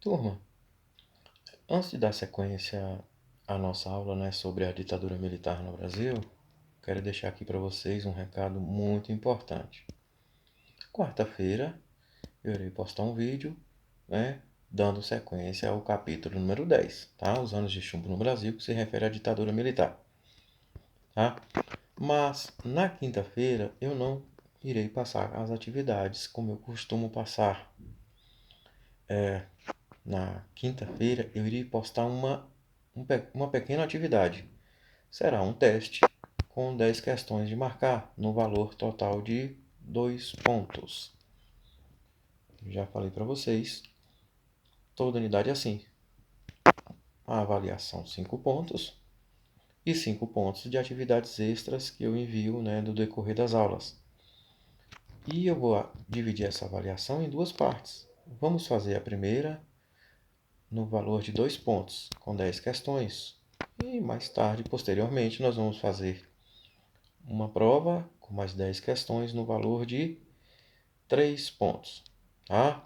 Turma, antes de dar sequência à nossa aula, né, sobre a ditadura militar no Brasil, quero deixar aqui para vocês um recado muito importante. Quarta-feira eu irei postar um vídeo, né, dando sequência ao capítulo número 10, tá? Os anos de chumbo no Brasil, que se refere à ditadura militar, tá? Mas na quinta-feira eu não irei passar as atividades como eu costumo passar. Na quinta-feira eu irei postar uma pequena atividade. Será um teste com 10 questões de marcar no valor total de 2 pontos. Já falei para vocês, toda unidade é assim. A avaliação 5 pontos e 5 pontos de atividades extras que eu envio, né, do decorrer das aulas. E eu vou dividir essa avaliação em duas partes. Vamos fazer a primeira no valor de 2 pontos, com 10 questões. E mais tarde, posteriormente, nós vamos fazer uma prova com mais 10 questões no valor de 3 pontos, tá?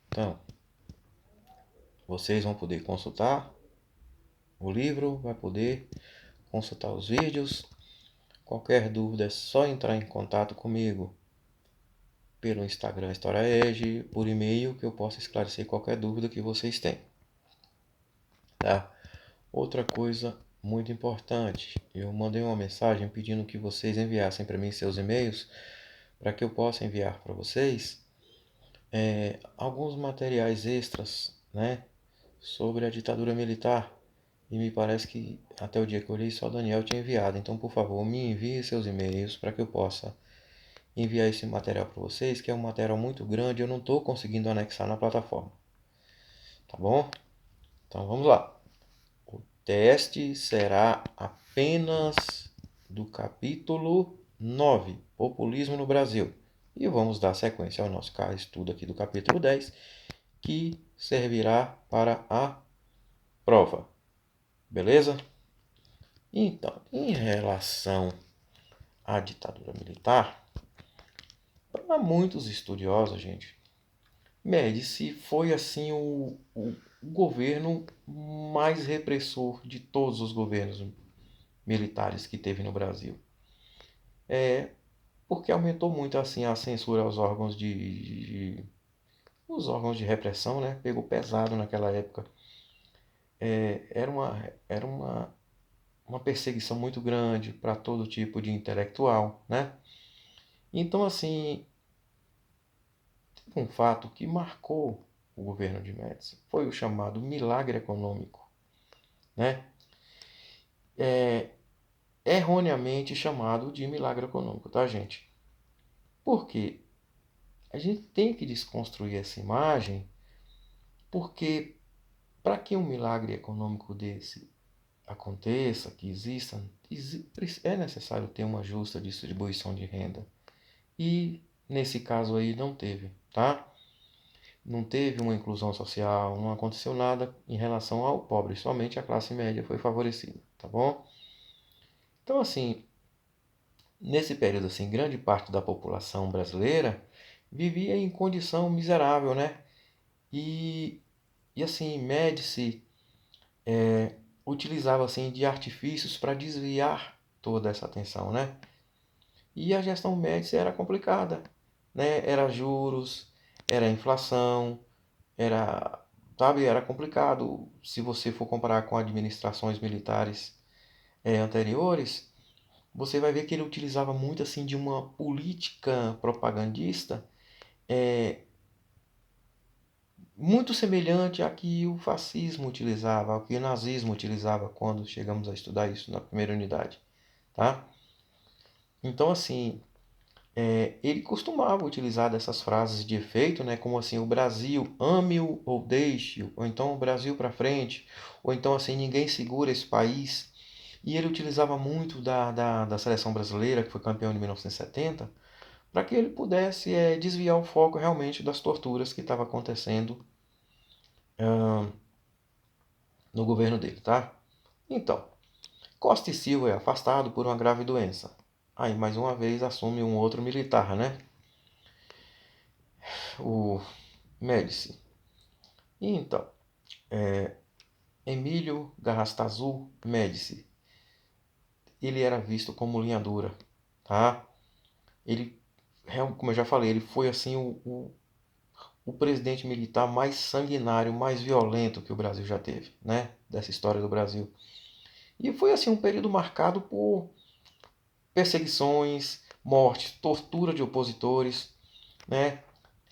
Então, vocês vão poder consultar o livro, vai poder consultar os vídeos. Qualquer dúvida é só entrar em contato comigo pelo Instagram HistóriaEG, por e-mail, que eu posso esclarecer qualquer dúvida que vocês têm, tá? Outra coisa muito importante, eu mandei uma mensagem pedindo que vocês enviassem para mim seus e-mails para que eu possa enviar para vocês alguns materiais extras, né, sobre a ditadura militar. E me parece que até o dia que eu olhei só o Daniel tinha enviado. Então, por favor, me envie seus e-mails para que eu possa enviar esse material para vocês, que é um material muito grande e eu não estou conseguindo anexar na plataforma. Tá bom? Então vamos lá. O teste será apenas do capítulo 9, Populismo no Brasil. E vamos dar sequência ao nosso estudo aqui do capítulo 10, que servirá para a prova. Beleza? Então, em relação à ditadura militar, para muitos estudiosos, gente, Médici foi assim o governo mais repressor de todos os governos militares que teve no Brasil. Porque aumentou muito assim a censura aos órgãos os órgãos de repressão, né? Pegou pesado naquela época. Era uma perseguição muito grande para todo tipo de intelectual, né? Então, assim, um fato que marcou o governo de Médici foi o chamado milagre econômico, né? Erroneamente chamado de milagre econômico, tá, gente? Porque a gente tem que desconstruir essa imagem, porque para que um milagre econômico desse aconteça, que exista, é necessário ter uma justa distribuição de renda. E nesse caso aí não teve, tá? Não teve uma inclusão social, não aconteceu nada em relação ao pobre, somente a classe média foi favorecida, tá bom? Então, assim, nesse período, assim, grande parte da população brasileira vivia em condição miserável, né? E, e assim, Médici utilizava assim de artifícios para desviar toda essa atenção, né? E a gestão Médici era complicada, né? Era juros, era inflação, era, sabe, era complicado. Se você for comparar com administrações militares anteriores, você vai ver que ele utilizava muito assim de uma política propagandista muito semelhante à que o fascismo utilizava, ao que o nazismo utilizava quando chegamos a estudar isso na primeira unidade, tá? Então, assim, ele costumava utilizar dessas frases de efeito, né, como assim, o Brasil ame-o ou deixe-o, ou então o Brasil para frente, ou então assim, ninguém segura esse país. E ele utilizava muito da seleção brasileira, que foi campeão em 1970, para que ele pudesse desviar o foco realmente das torturas que estavam acontecendo no governo dele, tá? Então, Costa e Silva é afastado por uma grave doença. Aí, mais uma vez, assume um outro militar, né? O Médici. Então, Emílio Garrastazu Médici, ele era visto como linha dura, tá? Ele, como eu já falei, ele foi assim o presidente militar mais sanguinário, mais violento que o Brasil já teve, né? Dessa história do Brasil. E foi assim um período marcado por perseguições, mortes, tortura de opositores, né?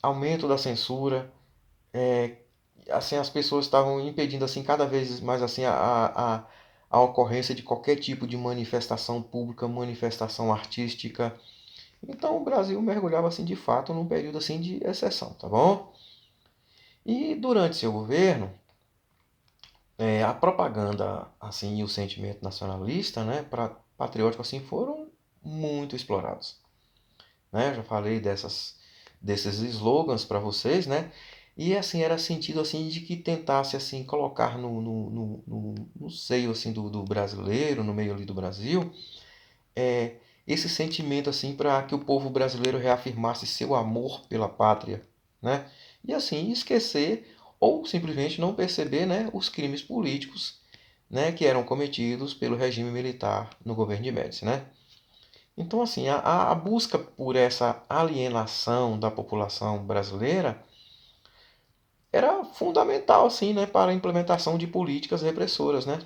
Aumento da censura, assim as pessoas estavam impedindo assim cada vez mais assim a ocorrência de qualquer tipo de manifestação pública, manifestação artística. Então o Brasil mergulhava assim de fato num período assim de exceção, tá bom? E durante seu governo, a propaganda assim e o sentimento nacionalista, né, patriótico assim foram muito explorados, né? Eu já falei desses slogans para vocês, né? E assim era sentido assim de que tentasse assim colocar no seio assim do brasileiro, no meio ali do Brasil, é, esse sentimento assim para que o povo brasileiro reafirmasse seu amor pela pátria, né? E assim esquecer ou simplesmente não perceber, né, os crimes políticos, né, que eram cometidos pelo regime militar no governo de Médici, né? Então assim a busca por essa alienação da população brasileira era fundamental assim, né, para a implementação de políticas repressoras, né?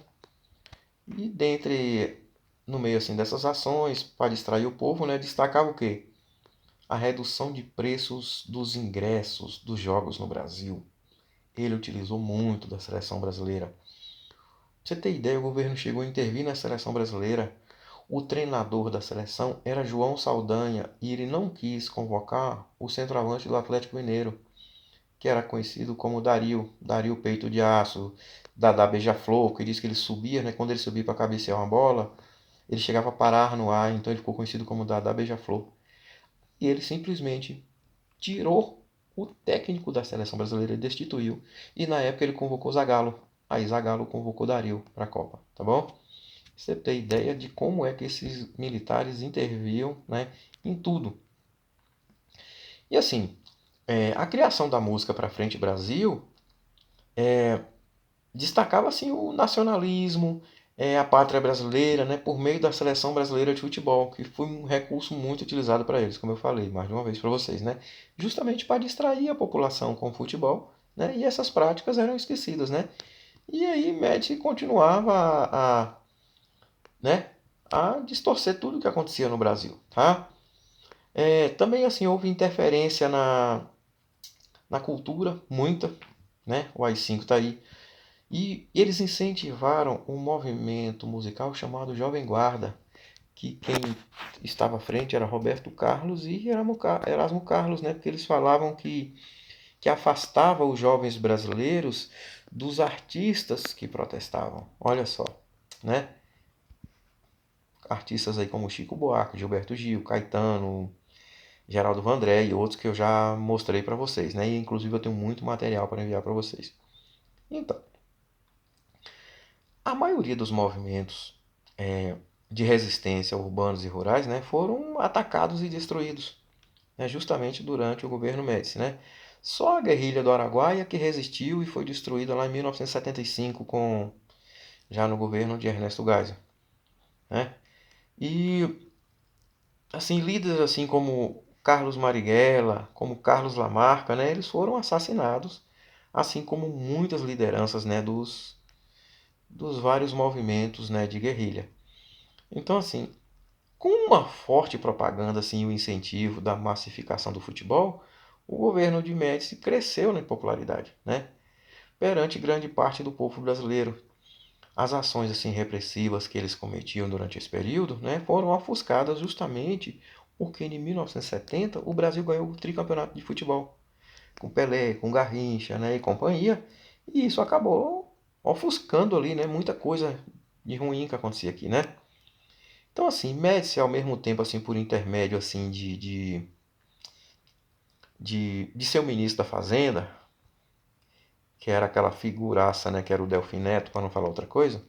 E dentre no meio assim dessas ações para distrair o povo, né, destacava o quê? A redução de preços dos ingressos dos jogos no Brasil. Ele utilizou muito da seleção brasileira. Pra você ter ideia, o governo chegou a intervir na seleção brasileira. O treinador da seleção era João Saldanha e ele não quis convocar o centroavante do Atlético Mineiro, que era conhecido como Dario Peito de Aço, Dadá Beija-Flor, que diz que ele subia, né, quando ele subia para cabecear uma bola, ele chegava a parar no ar, então ele ficou conhecido como Dadá Beija-Flor. E ele simplesmente tirou o técnico da seleção brasileira, ele destituiu. E na época ele convocou Zagallo. Aí Zagallo convocou Dario para a Copa, tá bom? Você tem ideia de como é que esses militares interviam, né, em tudo. E assim, a criação da música para frente Brasil destacava assim o nacionalismo, a pátria brasileira, né, por meio da seleção brasileira de futebol, que foi um recurso muito utilizado para eles, como eu falei mais de uma vez para vocês, né, justamente para distrair a população com o futebol, né, e essas práticas eram esquecidas, né. E aí Médici continuava né, a distorcer tudo o que acontecia no Brasil, tá? Também assim houve interferência na cultura, muita, né? O AI-5 está aí. E eles incentivaram um movimento musical chamado Jovem Guarda, que quem estava à frente era Roberto Carlos e Erasmo Carlos, né? Porque eles falavam que afastava os jovens brasileiros dos artistas que protestavam. Olha só, né? Artistas aí como Chico Buarque, Gilberto Gil, Caetano, Geraldo Vandré e outros que eu já mostrei para vocês, né? E inclusive eu tenho muito material para enviar para vocês. Então, a maioria dos movimentos de resistência urbanos e rurais, né, foram atacados e destruídos, né, justamente durante o governo Médici, né? Só a guerrilha do Araguaia que resistiu e foi destruída lá em 1975 já no governo de Ernesto Geisel, né? E assim líderes assim como Carlos Marighella, como Carlos Lamarca, né, eles foram assassinados, assim como muitas lideranças, né, dos vários movimentos, né, de guerrilha. Então assim, com uma forte propaganda assim, e o incentivo da massificação do futebol, o governo de Médici cresceu na popularidade, né? Perante grande parte do povo brasileiro. As ações assim repressivas que eles cometiam durante esse período, né, foram ofuscadas justamente porque em 1970 o Brasil ganhou o tricampeonato de futebol com Pelé, com Garrincha, né, e companhia, e isso acabou ofuscando ali, né, muita coisa de ruim que acontecia aqui, né? Então assim, Médici ao mesmo tempo assim por intermédio assim de ser o ministro da Fazenda, que era aquela figuraça, né, que era o Delfim Neto, para não falar outra coisa,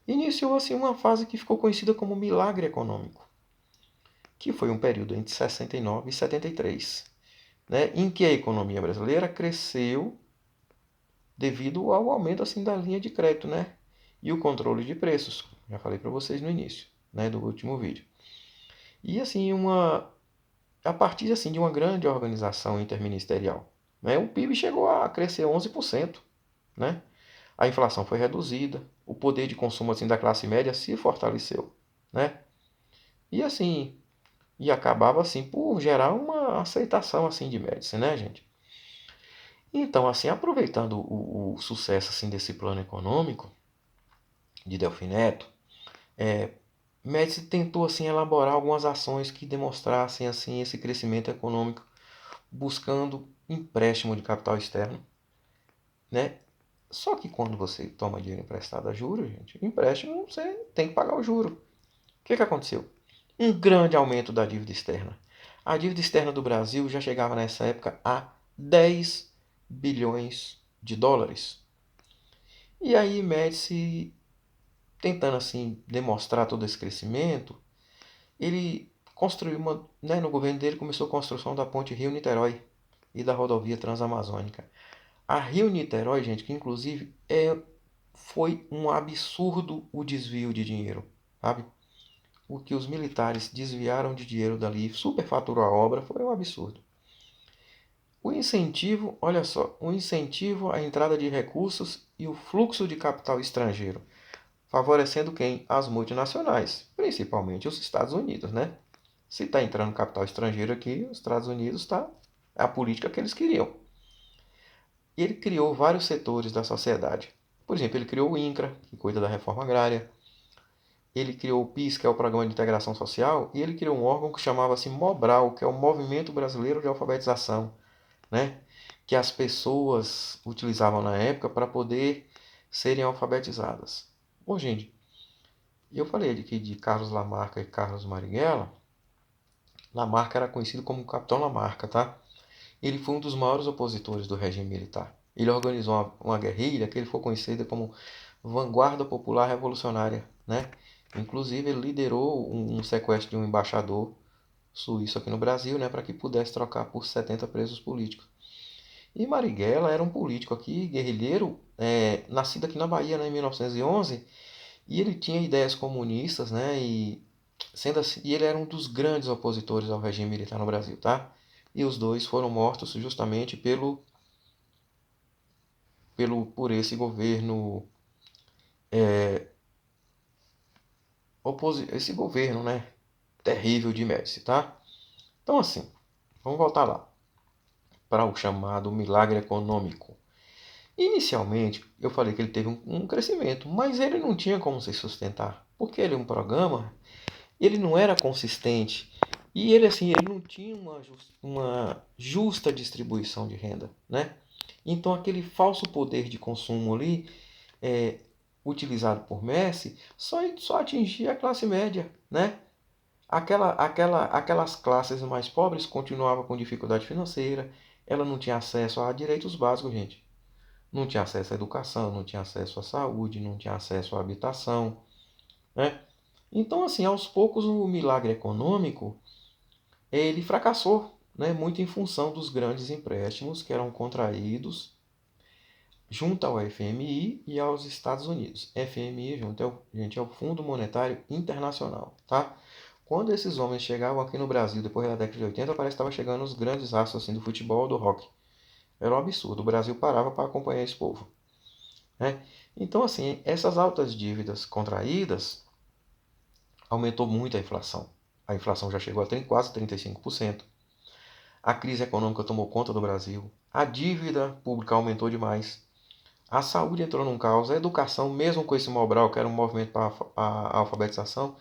iniciou assim uma fase que ficou conhecida como milagre econômico, que foi um período entre 69 e 73, né, em que a economia brasileira cresceu devido ao aumento assim da linha de crédito, né? E o controle de preços. Já falei para vocês no início, né, do último vídeo. E assim, a partir assim de uma grande organização interministerial, né? O PIB chegou a crescer 11%, né? A inflação foi reduzida, o poder de consumo assim da classe média se fortaleceu, né? E assim, e acabava assim por gerar uma aceitação assim de Médici, né, gente? Então, assim, aproveitando o sucesso assim desse plano econômico de Delfim Neto, Médici tentou assim elaborar algumas ações que demonstrassem assim esse crescimento econômico, buscando empréstimo de capital externo, né? Só que quando você toma dinheiro emprestado a juros, gente, empréstimo você tem que pagar o juro. O que aconteceu? Um grande aumento da dívida externa. A dívida externa do Brasil já chegava nessa época a 10 bilhões de dólares. E aí Médici, tentando assim demonstrar todo esse crescimento, ele construiu né, no governo dele começou a construção da ponte Rio-Niterói e da rodovia Transamazônica. A Rio-Niterói, gente, que inclusive foi um absurdo o desvio de dinheiro, sabe? O que os militares desviaram de dinheiro dali, superfaturou a obra, foi um absurdo. O incentivo, olha só, o incentivo à entrada de recursos e o fluxo de capital estrangeiro, favorecendo quem? As multinacionais, principalmente os Estados Unidos, né? Se está entrando capital estrangeiro aqui, os Estados Unidos está é a política que eles queriam. E ele criou vários setores da sociedade. Por exemplo, ele criou o INCRA, que cuida da reforma agrária. Ele criou o PIS, que é o Programa de Integração Social, e ele criou um órgão que chamava-se Mobral, que é o Movimento Brasileiro de Alfabetização, né? Que as pessoas utilizavam na época para poder serem alfabetizadas. Bom, gente, eu falei aqui de Carlos Lamarca e Carlos Marighella. Lamarca era conhecido como Capitão Lamarca, tá? Ele foi um dos maiores opositores do regime militar. Ele organizou uma guerrilha que ele foi conhecida como Vanguarda Popular Revolucionária, né? Inclusive, ele liderou um sequestro de um embaixador suíço aqui no Brasil, né, para que pudesse trocar por 70 presos políticos. E Marighella era um político aqui, guerrilheiro, nascido aqui na Bahia, né, em 1911, e ele tinha ideias comunistas, né, e sendo assim, e ele era um dos grandes opositores ao regime militar no Brasil, tá? E os dois foram mortos justamente por esse governo, esse governo, né, terrível de Médici, tá? Então assim, vamos voltar lá para o chamado milagre econômico. Inicialmente, eu falei que ele teve um crescimento, mas ele não tinha como se sustentar, porque ele é um programa, ele não era consistente e ele assim, ele não tinha uma justa distribuição de renda, né? Então aquele falso poder de consumo ali, é, utilizado por Messi, só atingia a classe média, né? Aquelas classes mais pobres continuavam com dificuldade financeira, ela não tinha acesso a direitos básicos, gente. Não tinha acesso à educação, não tinha acesso à saúde, não tinha acesso à habitação, né? Então, assim, aos poucos o milagre econômico ele fracassou, né? Muito em função dos grandes empréstimos que eram contraídos junto ao FMI e aos Estados Unidos. FMI, gente, é o Fundo Monetário Internacional, tá? Quando esses homens chegavam aqui no Brasil, depois da década de 80, parece que estavam chegando os grandes astros assim, do futebol, do rock. Era um absurdo. O Brasil parava para acompanhar esse povo, né? Então, assim, essas altas dívidas contraídas aumentou muito a inflação. A inflação já chegou a quase 35%. A crise econômica tomou conta do Brasil. A dívida pública aumentou demais. A saúde entrou num caos. A educação, mesmo com esse Mobral, que era um movimento para a alfabetização,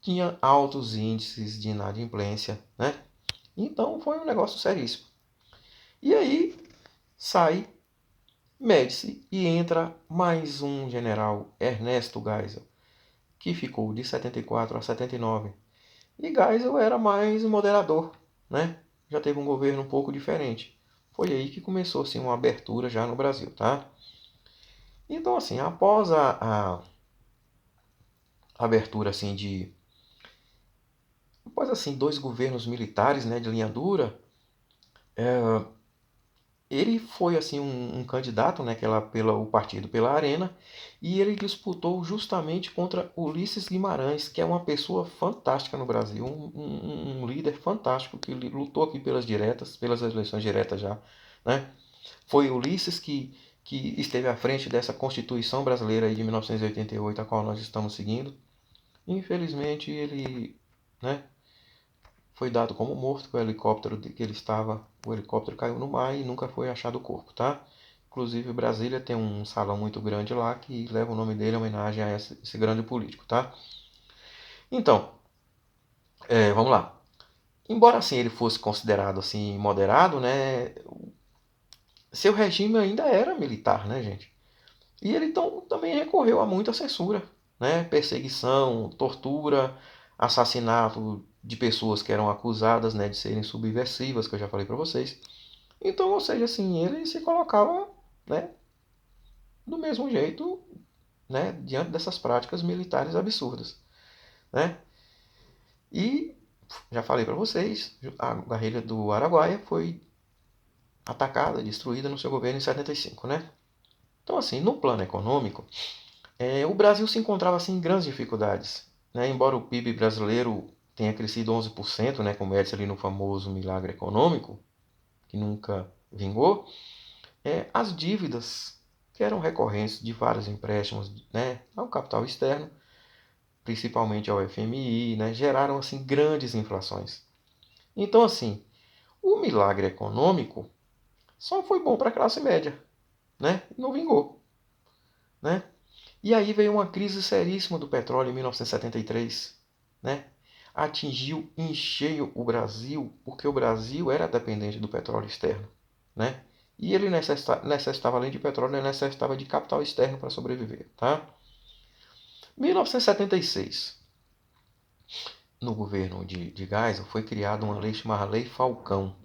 tinha altos índices de inadimplência, né? Então foi um negócio seríssimo. E aí sai Médici e entra mais um general, Ernesto Geisel, que ficou de 74 a 79. E Geisel era mais moderador, né? Já teve um governo um pouco diferente. Foi aí que começou assim, uma abertura já no Brasil, tá? Então, assim, após a abertura assim após assim dois governos militares, né, de linha dura, Ele foi assim um candidato, né, o partido pela Arena, e ele disputou justamente contra Ulisses Guimarães, que é uma pessoa fantástica no Brasil, um líder fantástico que lutou aqui pelas eleições diretas já, né? Foi Ulisses que esteve à frente dessa Constituição brasileira aí de 1988, a qual nós estamos seguindo. Infelizmente ele, né, foi dado como morto com o helicóptero que ele estava. O helicóptero caiu no mar e nunca foi achado o corpo, tá? Inclusive, Brasília tem um salão muito grande lá que leva o nome dele em homenagem a esse grande político, tá? Então, vamos lá. Embora assim ele fosse considerado assim moderado, né? Seu regime ainda era militar, né, gente? E ele então, também recorreu a muita censura, né? Perseguição, tortura, assassinato de pessoas que eram acusadas, né, de serem subversivas, que eu já falei para vocês. Então, ou seja, assim, ele se colocava, né, do mesmo jeito, né, diante dessas práticas militares absurdas, né? E já falei para vocês, a guerrilha do Araguaia foi atacada, destruída no seu governo em 75, né? Então, assim, no plano econômico, o Brasil se encontrava assim, em grandes dificuldades, né? Embora o PIB brasileiro tenha crescido 11%, né, como é ali no famoso milagre econômico, que nunca vingou, as dívidas que eram recorrentes de vários empréstimos, né, ao capital externo, principalmente ao FMI, né, geraram assim grandes inflações. Então assim, o milagre econômico só foi bom para a classe média, né? Não vingou, né? E aí veio uma crise seríssima do petróleo em 1973, né? Atingiu em cheio o Brasil, porque o Brasil era dependente do petróleo externo, né? E ele necessitava, além de petróleo, ele necessitava de capital externo para sobreviver, tá? 1976, no governo de Geisel, foi criada uma lei chamada Lei Falcão.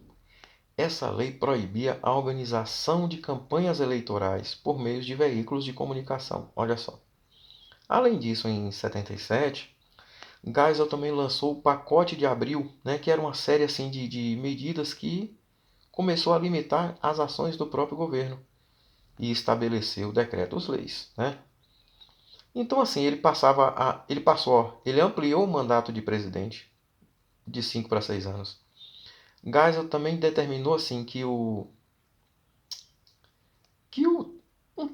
Essa lei proibia a organização de campanhas eleitorais por meio de veículos de comunicação. Olha só. Além disso, em 77, Geisel também lançou o Pacote de Abril, né, que era uma série assim, de medidas que começou a limitar as ações do próprio governo e estabeleceu decretos-leis, né? Então assim, ele ampliou o mandato de presidente de 5 para 6 anos. Geisel também determinou assim que um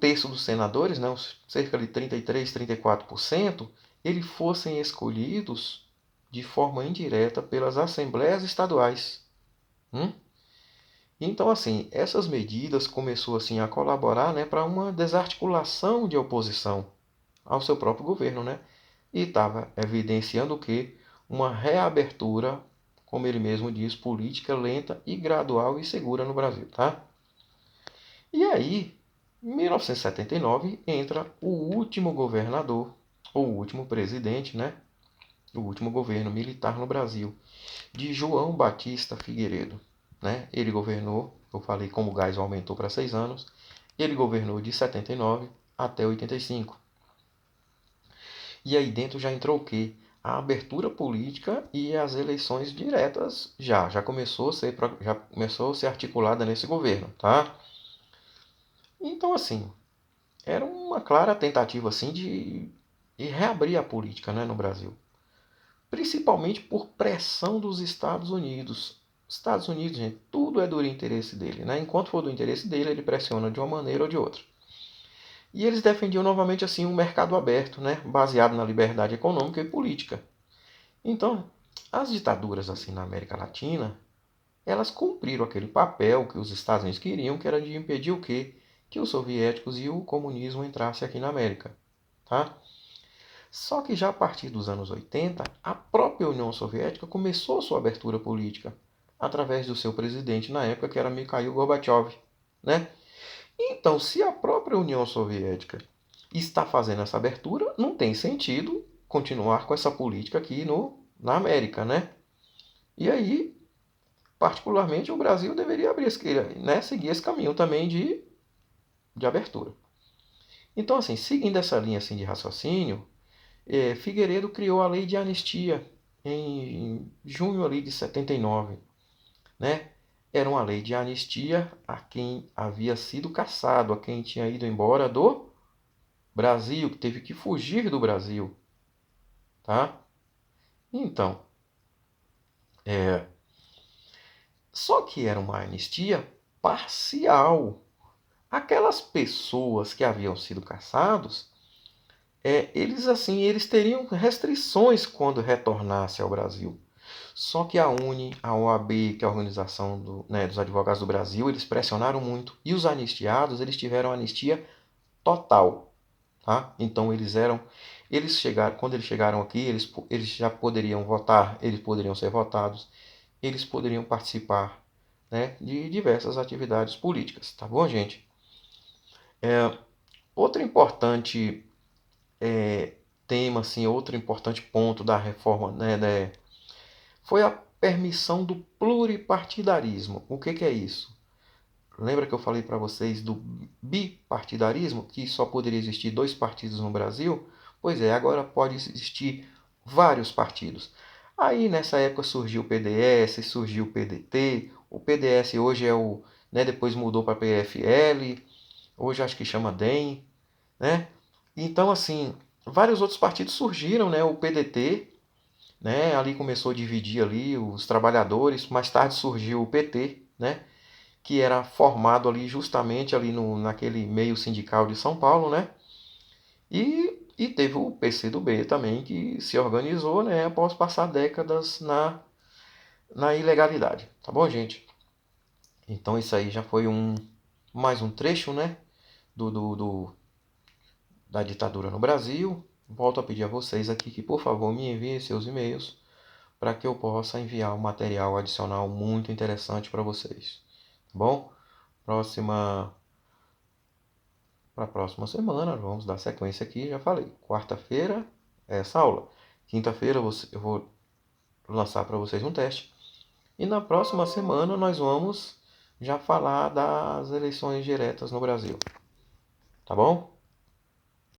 terço dos senadores, né, cerca de 33, 34%, eles fossem escolhidos de forma indireta pelas assembleias estaduais. Hum? Então, assim, essas medidas começou assim a colaborar, né, para uma desarticulação de oposição ao seu próprio governo, né? E estava evidenciando o que? Uma reabertura, como ele mesmo diz, política lenta e gradual e segura no Brasil, tá? E aí, em 1979, entra o último governador, ou o último presidente, né? O último governo militar no Brasil, de João Batista Figueiredo. Né? Ele governou, eu falei como o gás aumentou para 6 anos, ele governou de 79 até 85. E aí dentro já entrou o quê? A abertura política e as eleições diretas já começou a ser articulada nesse governo, tá? Então assim, era uma clara tentativa assim de reabrir a política, né, no Brasil, principalmente por pressão dos Estados Unidos. Estados Unidos, gente, tudo é do interesse dele, né? Enquanto for do interesse dele, ele pressiona de uma maneira ou de outra. E eles defendiam novamente assim um mercado aberto, né, baseado na liberdade econômica e política. Então, as ditaduras assim na América Latina, elas cumpriram aquele papel que os Estados Unidos queriam, que era de impedir o quê? Que os soviéticos e o comunismo entrassem aqui na América, tá? Só que já a partir dos anos 80, a própria União Soviética começou sua abertura política através do seu presidente na época, que era Mikhail Gorbachev, né? Então, se a própria União Soviética está fazendo essa abertura, não tem sentido continuar com essa política aqui na América, né? E aí, particularmente, o Brasil deveria né, seguir esse caminho também de abertura. Então, assim, seguindo essa linha assim, de raciocínio, Figueiredo criou a lei de anistia em junho ali de 79, né? era uma lei de anistia a quem havia sido caçado, a quem tinha ido embora do Brasil, que teve que fugir do Brasil, tá? Então, só que era uma anistia parcial. Aquelas pessoas que haviam sido caçados, eles teriam restrições quando retornasse ao Brasil. Só que a UNE, a OAB, que é a Organização dos Advogados do Brasil, eles pressionaram muito. E os anistiados, eles tiveram anistia total. Tá? Então quando eles chegaram aqui, eles já poderiam votar, eles poderiam ser votados, eles poderiam participar, né, de diversas atividades políticas. Tá bom, gente? Outro importante tema, assim, outro importante ponto da reforma, né, foi a permissão do pluripartidarismo. O que é isso? Lembra que eu falei para vocês do bipartidarismo, que só poderia existir dois partidos no Brasil? Pois é, agora pode existir vários partidos. Aí nessa época surgiu o PDS, surgiu o PDT. O PDS hoje depois mudou para PFL, hoje acho que chama DEM, né? Então assim, vários outros partidos surgiram, né? O PDT, né? Ali começou a dividir ali os trabalhadores. Mais tarde surgiu o PT, né? Que era formado ali justamente ali naquele meio sindical de São Paulo, né? E teve o PCdoB também, que se organizou, né, após passar décadas na ilegalidade. Tá bom, gente? Então isso aí já foi mais um trecho, né, da ditadura no Brasil. Volto a pedir a vocês aqui que, por favor, me enviem seus e-mails para que eu possa enviar um material adicional muito interessante para vocês. Tá bom? Próxima Para a próxima semana, vamos dar sequência aqui, já falei. Quarta-feira é essa aula. Quinta-feira eu vou lançar para vocês um teste. E na próxima semana nós vamos já falar das eleições diretas no Brasil. Tá bom?